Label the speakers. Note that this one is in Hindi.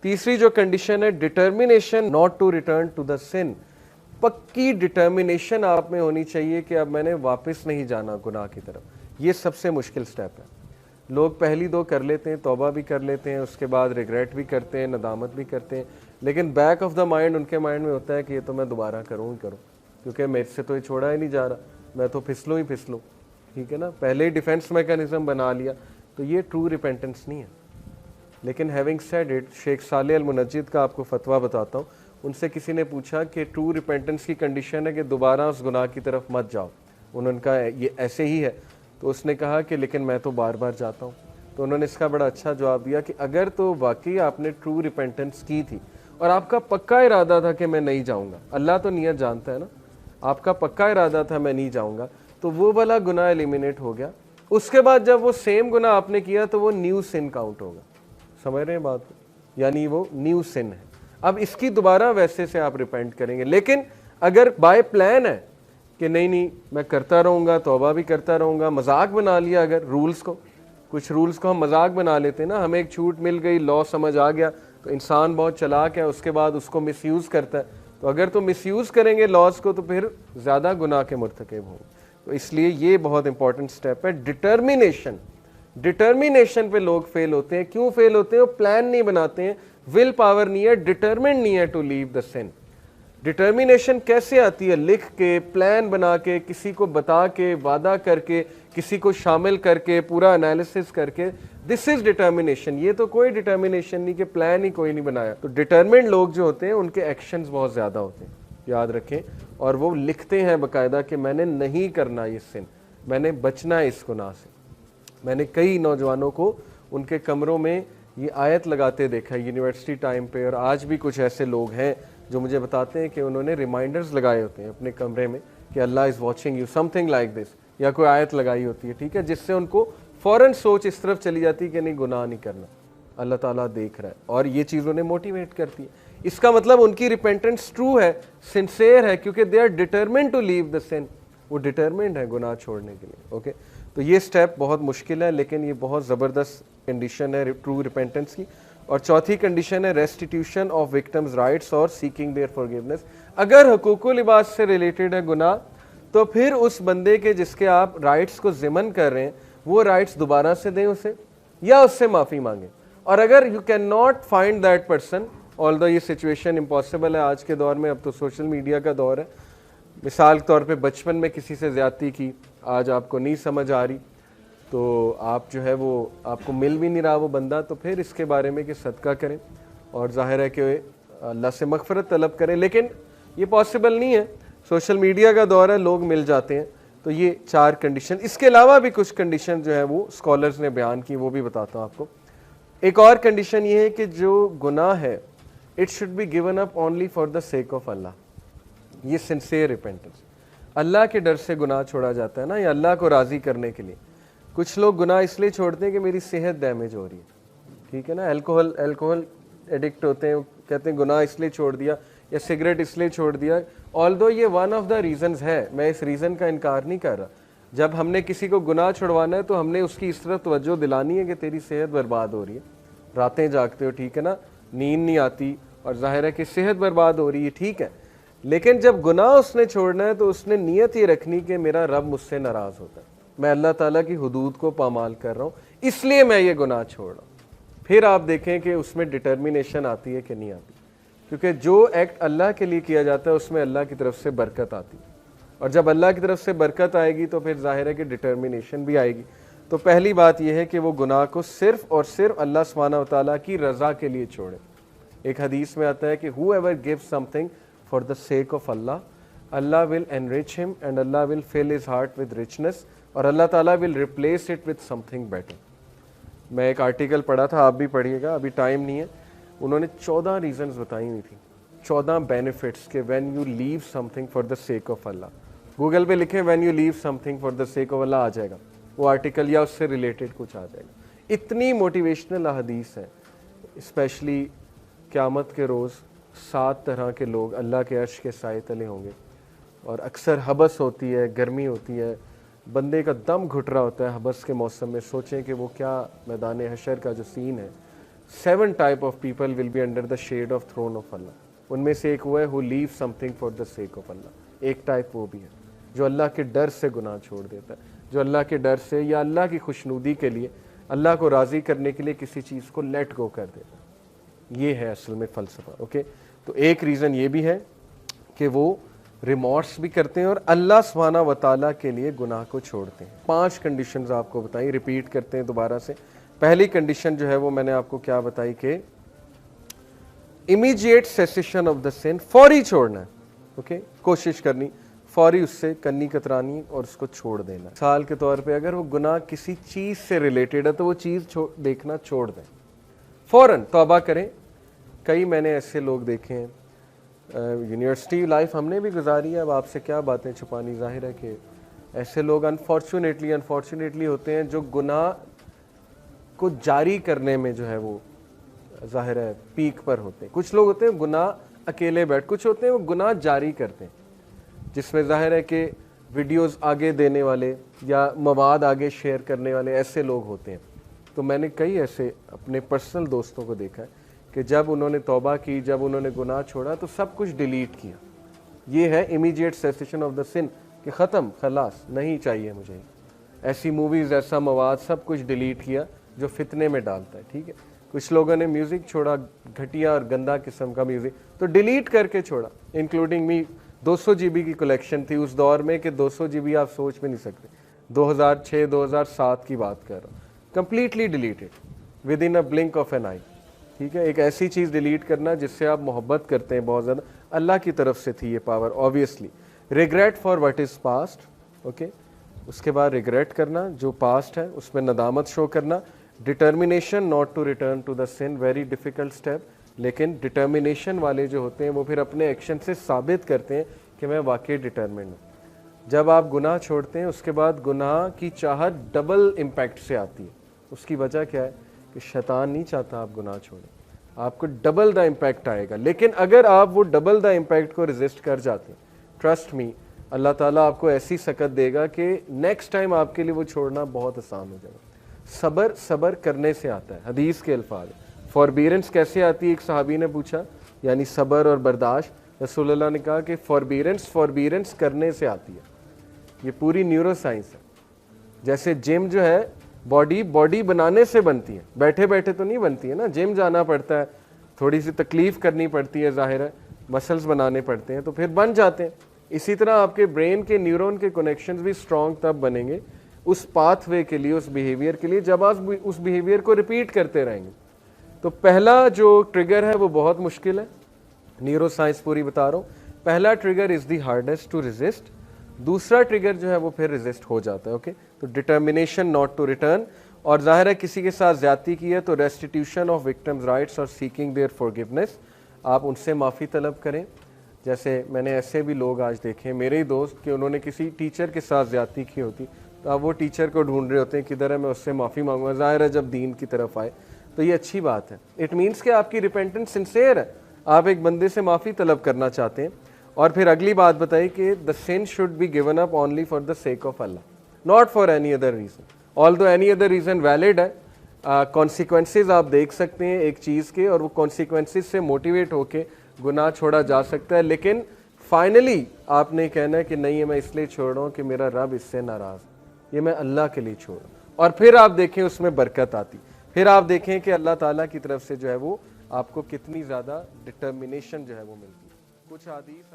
Speaker 1: तीसरी जो कंडीशन है, determination not to return to the sin. पक्की डिटर्मिनेशन आप में होनी चाहिए कि अब मैंने वापस नहीं जाना गुनाह की तरफ। ये सबसे मुश्किल स्टेप है। लोग पहली दो कर लेते हैं, तौबा भी कर लेते हैं, उसके बाद रिग्रेट भी करते हैं, नदामत भी करते हैं, लेकिन बैक ऑफ द माइंड उनके माइंड में होता है कि ये तो मैं दोबारा करूँ ही करूँ, क्योंकि मेरे से तो ये छोड़ा ही नहीं जा रहा, मैं तो फिसलूँ ही फिसलूँ। ठीक है ना, पहले ही डिफेंस मैकेनिज्म बना लिया। तो ये ट्रू रिपेंटेंस नहीं है। लेकिन हैविंग सेड इट, शेख साले अल मुनज्जिद का आपको फतवा बताता हूँ। उनसे किसी ने पूछा कि ट्रू रिपेंटेंस की कंडीशन है कि दोबारा उस गुनाह की तरफ मत जाओ, उन्होंने कहा ये ऐसे ही है। तो उसने कहा कि लेकिन मैं तो बार बार जाता हूँ। तो उन्होंने इसका बड़ा अच्छा जवाब दिया कि अगर तो वाकई आपने ट्रू रिपेंटेंस की थी और आपका पक्का इरादा था कि मैं नहीं जाऊँगा, अल्लाह तो नियत जानता है ना, आपका पक्का इरादा था मैं नहीं जाऊँगा, तो वो वाला गुनाह एलिमिनेट हो गया। उसके बाद जब वो सेम गुनाह आपने किया तो वो न्यू सिन काउंट होगा। समझ रहे हैं बात को? यानी वो न्यू सिन है। अब इसकी दोबारा वैसे से आप रिपेंट करेंगे। लेकिन अगर बाय प्लान है कि नहीं नहीं मैं करता रहूँगा, तौबा भी करता रहूँगा, मजाक बना लिया, अगर रूल्स को, कुछ रूल्स को हम मजाक बना लेते हैं ना, हमें एक छूट मिल गई, लॉ समझ आ गया, तो इंसान बहुत चालाक है, उसके बाद उसको मिसयूज़ करता है। तो अगर तो मिसयूज़ करेंगे लॉज को तो फिर ज़्यादा गुनाह के मुर्तकिब होंगे। तो इसलिए ये बहुत इंपॉर्टेंट स्टेप है, डिटर्मिनेशन। डिटर्मिनेशन पे लोग फेल होते हैं। क्यों फेल होते हैं? वो प्लान नहीं बनाते हैं, विल पावर नहीं है, डिटर्मिन्ड नहीं है to leave the sin. Determination कैसे आती है? लिख के, प्लान बना के, किसी को बता के, वादा करके, किसी को शामिल करके, पूरा एनालिसिस करके, दिस इज डिटर्मिनेशन। ये तो कोई डिटर्मिनेशन नहीं कि प्लान ही कोई नहीं बनाया। तो डिटर्मिन्ड लोग जो होते हैं उनके एक्शंस बहुत ज़्यादा होते हैं, याद रखें। और वो लिखते हैं बाकायदा कि मैंने नहीं करना ये सिन, मैंने बचना है इस गुनाह से। मैंने कई नौजवानों को उनके कमरों में ये आयत लगाते देखा है यूनिवर्सिटी टाइम पे, और आज भी कुछ ऐसे लोग हैं जो मुझे बताते हैं कि उन्होंने रिमाइंडर्स लगाए होते हैं अपने कमरे में कि Allah is watching you, something like this, या कोई आयत लगाई होती है, ठीक है, जिससे उनको फ़ौरन सोच इस तरफ चली जाती है कि नहीं गुनाह नहीं करना, अल्लाह ताला देख रहा है, और ये चीज़ उन्हें मोटिवेट करती है। इसका मतलब उनकी रिपेंटेंस ट्रू है, सिंसेयर है, क्योंकि they are determined to leave the sin, वो डिटर्मिन्ड है गुनाह छोड़ने के लिए। ओके, तो ये स्टेप बहुत मुश्किल है, लेकिन ये बहुत ज़बरदस्त कंडीशन है ट्रू रिपेंटेंस की। और चौथी कंडीशन है रेस्टिट्यूशन ऑफ विक्टिम्स राइट्स और सीकिंग देयर फॉरगिवनेस। अगर हुकूकुल लिबास से रिलेटेड है गुनाह, तो फिर उस बंदे के जिसके आप राइट्स को ज़िमन कर रहे हैं वो राइट्स दोबारा से दें उसे, या उससे माफ़ी मांगें। और अगर you can not find that person, although ये सिचुएशन इम्पॉसिबल है आज के दौर में, अब तो सोशल मीडिया का दौर है, मिसाल के तौर पे बचपन में किसी से ज़्यादती की, आज आपको नहीं समझ आ रही, तो आप जो है वो आपको मिल भी नहीं रहा वो बंदा, तो फिर इसके बारे में कि सदका करें और ज़ाहिर है कि अल्लाह से मग़फ़िरत तलब करें। लेकिन ये पॉसिबल नहीं है, सोशल मीडिया का दौर है, लोग मिल जाते हैं। तो ये 4 कंडीशन, इसके अलावा भी कुछ कंडीशन जो है वो स्कॉलर्स ने बयान की, वो भी बताता हूँ आपको। एक और कंडीशन ये है कि जो गुनाह है it should be given up only for the sake of Allah. ये सिंसियर रिपेंटेंस, अल्लाह के डर से गुनाह छोड़ा जाता है ना, या अल्लाह को राज़ी करने के लिए। कुछ लोग गुनाह इसलिए छोड़ते हैं कि मेरी सेहत डैमेज हो रही है, ठीक है ना, अल्कोहल एडिक्ट होते हैं, कहते हैं गुनाह इसलिए छोड़ दिया, या सिगरेट इसलिए छोड़ दिया। ऑल्दो ये वन ऑफ द रीज़न्स है, मैं इस रीज़न का इनकार नहीं कर रहा। जब हमने किसी को गुनाह छुड़वाना है तो हमने उसकी इस तरफ तवज्जो दिलानी है कि तेरी सेहत बर्बाद हो रही है, रातें जागते हो, ठीक है ना, नींद नहीं आती, और जाहिर है कि सेहत बर्बाद हो रही है, ठीक है। लेकिन जब गुनाह उसने छोड़ना है तो उसने नीयत ये रखनी कि मेरा रब मुझसे नाराज़ होता है, मैं अल्लाह ताला की हुदूद को पामाल कर रहा हूँ, इसलिए मैं ये गुनाह छोड़ रहा हूँ। फिर आप देखें कि उसमें डिटर्मिनेशन आती है कि नहीं आती, क्योंकि जो एक्ट अल्लाह के लिए किया जाता है उसमें अल्लाह की तरफ से बरकत आती है, और जब अल्लाह की तरफ से बरकत आएगी तो फिर जाहिर है कि डिटर्मिनेशन भी आएगी। तो पहली बात यह है कि वो गुनाह को सिर्फ और सिर्फ अल्लाह सुब्हानहू व तआला की रज़ा के लिए छोड़े। एक हदीस में आता है कि whoever gives something for the sake of Allah, Allah will enrich him and Allah will fill his heart with richness, और अल्लाह ताला will replace it with something better। मैं एक आर्टिकल पढ़ा था, आप भी पढ़िएगा, अभी टाइम नहीं है। उन्होंने 14 रीजंस बताई हुई थी, 14 बेनिफिट्स के when you leave something for the sake of Allah. Google पे लिखें when you leave something for the sake of Allah, आ जाएगा वो आर्टिकल, या उससे रिलेटेड कुछ आ जाएगा। इतनी मोटिवेशनल हदीस है, स्पेशली क़यामत के रोज़ 7 तरह के लोग अल्लाह के अर्श के साए तले होंगे, और अक्सर हबस होती है, गर्मी होती है, बंदे का दम घुट रहा होता है हबस के मौसम में। सोचें कि वो क्या मैदान हशर का जो सीन है, 7 type of people will be under the shade of throne of Allah. उनमें से एक वो है who leave something for the sake of Allah. एक टाइप वो भी है जो अल्लाह के डर से गुनाह छोड़ देता है, जो अल्लाह के डर से या अल्लाह की खुशनुदी के लिए, अल्लाह को राज़ी करने के लिए किसी चीज़ को लेट गो कर देता है। ये है असल में फ़लसफ़ा। ओके, तो एक रीज़न ये भी है कि वो रिमॉर्स भी करते हैं और अल्लाह सुब्हाना व तआला के लिए गुनाह को छोड़ते हैं। 5 कंडीशंस आपको बताई, रिपीट करते हैं दोबारा से। पहली कंडीशन जो है वो मैंने आपको क्या बताई कि immediate cessation of the scene, फौरी छोड़ना है। ओके, कोशिश करनी, फौरी उससे कन्नी कतरानी और उसको छोड़ देना। साल के तौर पे अगर वो गुनाह किसी चीज़ से रिलेटेड है तो वो चीज़ देखना छोड़ दें, फ़ौरन तौबा करें। कई मैंने ऐसे लोग देखे हैं, यूनिवर्सिटी लाइफ हमने भी गुजारी है, अब आपसे क्या बातें छुपानी, जाहिर है कि ऐसे लोग अनफॉर्चुनेटली होते हैं जो गुनाह को जारी करने में जो है वो जाहिर है पीक पर होते हैं। कुछ लोग होते हैं गुनाह अकेले बैठ, कुछ होते हैं वो गुनाह जारी करते हैं, जिसमें जाहिर है कि वीडियोस आगे देने वाले या मवाद आगे शेयर करने वाले ऐसे लोग होते हैं। तो मैंने कई ऐसे अपने पर्सनल दोस्तों को देखा है कि जब उन्होंने तौबा की, जब उन्होंने गुनाह छोड़ा तो सब कुछ डिलीट किया। ये है immediate cessation of the scene कि ख़त्म, खलास, नहीं चाहिए मुझे ऐसी मूवीज़, ऐसा मवाद, सब कुछ डिलीट किया जो फितने में डालता है। ठीक है, कुछ लोगों ने म्यूज़िक छोड़ा, घटिया और गंदा किस्म का म्यूज़िक, तो डिलीट करके छोड़ा। इंक्लूडिंग मी 200 GB की कलेक्शन थी उस दौर में कि 200 GB आप सोच भी नहीं सकते, 2006-2007 की बात कर रहा हूँ। Completely deleted within a blink of an eye. ठीक है, एक ऐसी चीज़ डिलीट करना जिससे आप मोहब्बत करते हैं बहुत ज़्यादा, अल्लाह की तरफ से थी ये power obviously. Regret for what is past. Okay, उसके बाद रिग्रेट करना जो पास्ट है उसमें नदामत शो करना। Determination not to return to the sin, very difficult step, लेकिन डिटर्मिनेशन वाले जो होते हैं वो फिर अपने एक्शन से साबित करते हैं कि मैं वाकई डिटर्मिन्ड हूँ। जब आप गुनाह छोड़ते हैं उसके बाद गुनाह की चाहत डबल इम्पैक्ट से आती है। उसकी वजह क्या है कि शैतान नहीं चाहता आप गुनाह छोड़ें, आपको डबल द इम्पैक्ट आएगा। लेकिन अगर आप वो डबल द इम्पैक्ट को रेजिस्ट कर जाते हैं, ट्रस्ट मी, अल्लाह ताला आपको ऐसी सकत देगा कि नेक्स्ट टाइम आपके लिए वो छोड़ना बहुत आसान हो जाएगा। सबर करने से आता है, हदीस के अल्फाज। फॉरबीरेंस कैसे आती है, एक सहाबी ने पूछा, यानी सबर और बर्दाश्त। रसूलुल्लाह ने कहा कि फॉरबीरेंस करने से आती है। ये पूरी न्यूरो साइंस है। जैसे जिम जो है बॉडी बनाने से बनती है, बैठे बैठे तो नहीं बनती है ना, जिम जाना पड़ता है, थोड़ी सी तकलीफ करनी पड़ती है, जाहिर है मसल्स बनाने पड़ते हैं तो फिर बन जाते हैं। इसी तरह आपके ब्रेन के न्यूरॉन के कनेक्शंस भी स्ट्रॉन्ग तब बनेंगे उस पाथवे के लिए, उस बिहेवियर के लिए, जब आप उस बिहेवियर को रिपीट करते रहेंगे। तो पहला जो ट्रिगर है वो बहुत मुश्किल है, न्यूरो साइंस पूरी बता रहा हूँ। पहला trigger is the hardest to resist, दूसरा ट्रिगर जो है वो फिर रेजिस्ट हो जाता है। ओके, तो डिटर्मिनेशन नॉट टू रिटर्न, और जाहिर है किसी के साथ ज्यादती की है तो रेस्टिट्यूशन ऑफ विक्टिम्स राइट्स और सीकिंग देयर फॉरगिवनेस, आप उनसे माफ़ी तलब करें। जैसे मैंने ऐसे भी लोग आज देखे, मेरे ही दोस्त, कि उन्होंने किसी टीचर के साथ ज्यादती की होती तो आप वो टीचर को ढूंढ रहे होते हैं किधर है, मैं उससे माफ़ी मांगूंगा। जाहिर है जब दीन की तरफ आए तो ये अच्छी बात है, इट मीन्स कि आपकी रिपेंटेंस सिंसियर है, आप एक बंदे से माफ़ी तलब करना चाहते हैं। और फिर अगली बात बताई कि the sin should be given up only for the sake of Allah, not for any other reason. Although any other reason valid है, कॉन्सिक्वेंसेज आप देख सकते हैं एक चीज़ के, और वो कॉन्सिक्वेंसेज से मोटिवेट होके गुनाह छोड़ा जा सकता है। लेकिन फाइनली आपने कहना है कि नहीं, मैं इसलिए छोड़ रहा हूँ कि मेरा रब इससे नाराज़, ये मैं अल्लाह के लिए छोड़ रहा हूँ। और फिर आप देखें उसमें बरकत आती, फिर आप देखें कि अल्लाह ताला की तरफ से जो है वो आपको कितनी ज़्यादा डिटर्मिनेशन जो है वो मिलती है। कुछ हदीस